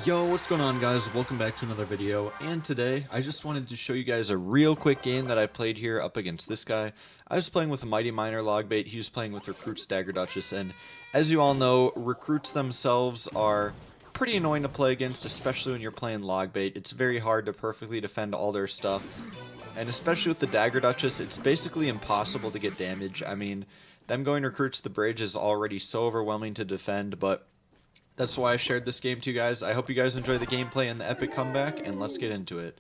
Yo, what's going on, guys? Welcome back to another video, and today I just wanted to show you guys a real quick game that I played here up against this guy. I was playing with a Mighty Miner Logbait, he was playing with Recruits Dagger Duchess, and as you all know, Recruits themselves are pretty annoying to play against, especially when you're playing Logbait. It's very hard to perfectly defend all their stuff, and especially with the Dagger Duchess, it's basically impossible to get damage. I mean, them going Recruits the bridge is already so overwhelming to defend, but that's why I shared this game to you guys. I hope you guys enjoy the gameplay and the epic comeback, and let's get into it.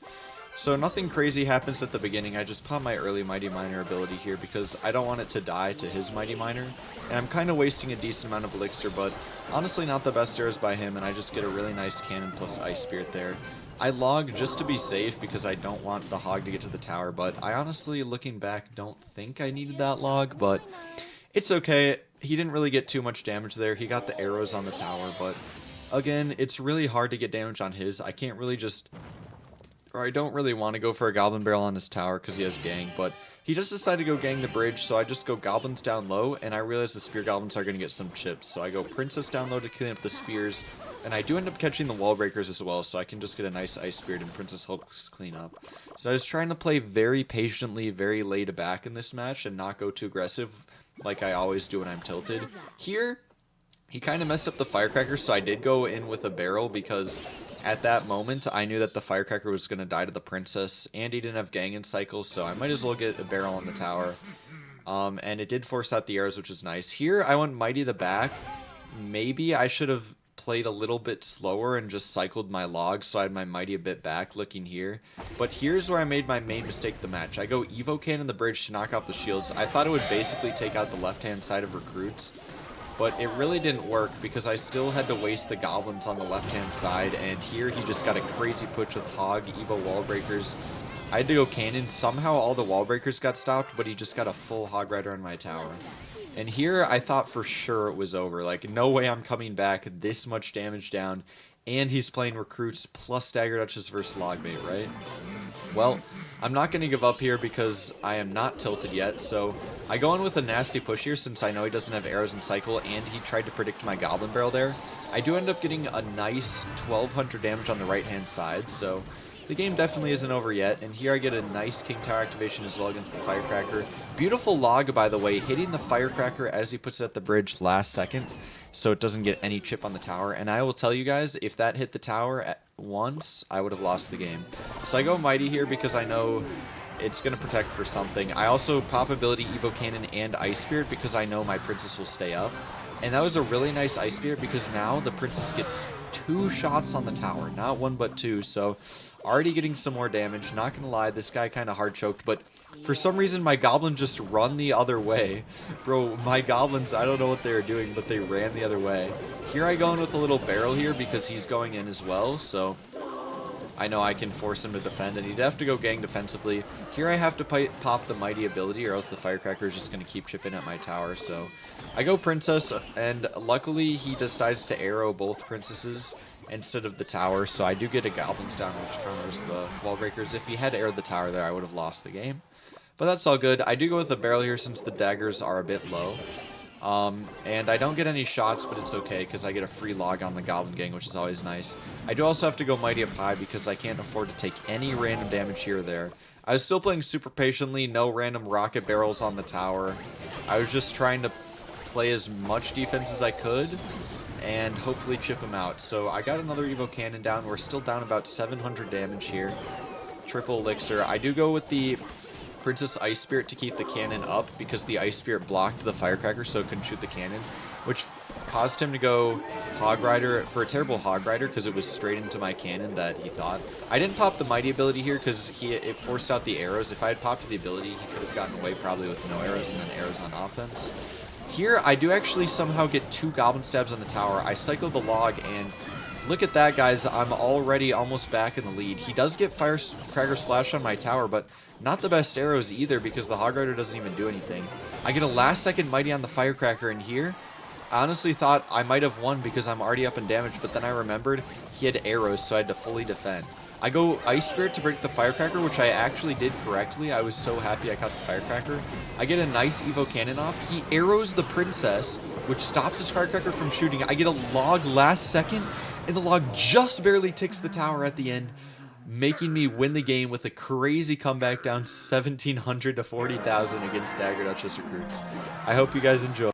So nothing crazy happens at the beginning. I just pop my early Mighty Miner ability here because I don't want it to die to his Mighty Miner. And I'm kind of wasting a decent amount of elixir, but honestly not the best arrows by him, and I just get a really nice cannon plus Ice Spirit there. I log just to be safe because I don't want the hog to get to the tower, but I honestly, looking back, don't think I needed that log, but it's okay. He didn't really get too much damage there. He got the arrows on the tower, but again, it's really hard to get damage on his. I can't really just, or I don't really want to go for a Goblin Barrel on his tower because he has gang, but he just decided to go gang the bridge, so I just go Goblins down low, and I realize the Spear Goblins are going to get some chips, so I go Princess down low to clean up the Spears, and I do end up catching the Wall Breakers as well, so I can just get a nice Ice Spirit and Princess helps clean up. So I was trying to play very patiently, very laid back in this match, and not go too aggressive like I always do when I'm tilted. Here, he kind of messed up the Firecracker, so I did go in with a barrel because at that moment I knew that the Firecracker was going to die to the Princess, and he didn't have gang in cycle, so I might as well get a barrel on the tower. And it did force out the arrows, which is nice. Here, I went Mighty the back. Maybe I should have played a little bit slower and just cycled my log so I had my Mighty a bit back looking here. But here's where I made my main mistake of the match. I go Evo Cannon the bridge to knock off the shields. I thought it would basically take out the left-hand side of Recruits, but it really didn't work because I still had to waste the Goblins on the left-hand side, and here he just got a crazy push with Hog, Evo Wall Breakers. I had to go Cannon. Somehow all the Wall Breakers got stopped, but he just got a full Hog Rider on my tower. And here, I thought for sure it was over. Like, no way I'm coming back this much damage down. And he's playing Recruits plus Dagger Duchess versus Logbait, right? Well, I'm not going to give up here because I am not tilted yet. So I go in with a nasty push here since I know he doesn't have arrows in cycle. And he tried to predict my Goblin Barrel there. I do end up getting a nice 1200 damage on the right-hand side. So the game definitely isn't over yet, and here I get a nice King Tower activation as well against the Firecracker. Beautiful log, by the way, hitting the Firecracker as he puts it at the bridge last second, so it doesn't get any chip on the tower. And I will tell you guys, if that hit the tower at once, I would have lost the game. So I go Mighty here because I know it's going to protect for something. I also pop ability Evo Cannon and Ice Spirit because I know my Princess will stay up. And that was a really nice Ice Spirit because now the Princess gets 2 shots on the tower, not 1 but 2, so already getting some more damage. Not gonna lie, this guy kind of hard choked, but for some reason my Goblin just run the other way. Bro, my Goblins, I don't know what they were doing, but they ran the other way. Here I go in with a little barrel here because he's going in as well, so I know I can force him to defend, and he'd have to go gang defensively. Here I have to pop the Mighty ability, or else the Firecracker is just going to keep chipping at my tower. So I go Princess, and luckily he decides to arrow both Princesses instead of the tower, so I do get a Goblins down, which counters the Wall Breakers. If he had arrowed the tower there, I would have lost the game. But that's all good. I do go with the barrel here since the daggers are a bit low. And I don't get any shots, but it's okay because I get a free log on the Goblin Gang, which is always nice. I do also have to go Mighty up high because I can't afford to take any random damage here or there. I was still playing super patiently, no random rocket barrels on the tower. I was just trying to play as much defense as I could and hopefully chip him out. So I got another Evo Cannon down. We're still down about 700 damage here. Triple elixir. I do go with the Princess Ice Spirit to keep the cannon up because the Ice Spirit blocked the Firecracker so it couldn't shoot the cannon, which caused him to go Hog Rider for a terrible Hog Rider because it was straight into my cannon that he thought. I didn't pop the Mighty ability here because it forced out the arrows. If I had popped the ability, he could have gotten away probably with no arrows and then arrows on offense. Here, I do actually somehow get 2 Goblin Stabs on the tower. I cycle the log, and look at that, guys. I'm already almost back in the lead. He does get Firecracker Splash on my tower, but not the best arrows either because the Hog Rider doesn't even do anything. I get a last-second Mighty on the Firecracker, and here, I honestly thought I might have won because I'm already up in damage, but then I remembered he had arrows, so I had to fully defend. I go Ice Spirit to break the Firecracker, which I actually did correctly. I was so happy I caught the Firecracker. I get a nice Evo Cannon off. He arrows the Princess, which stops his Firecracker from shooting. I get a log last second, and the log just barely ticks the tower at the end, making me win the game with a crazy comeback down 1,700 to 40,000 against Dagger Duchess recruits. I hope you guys enjoy.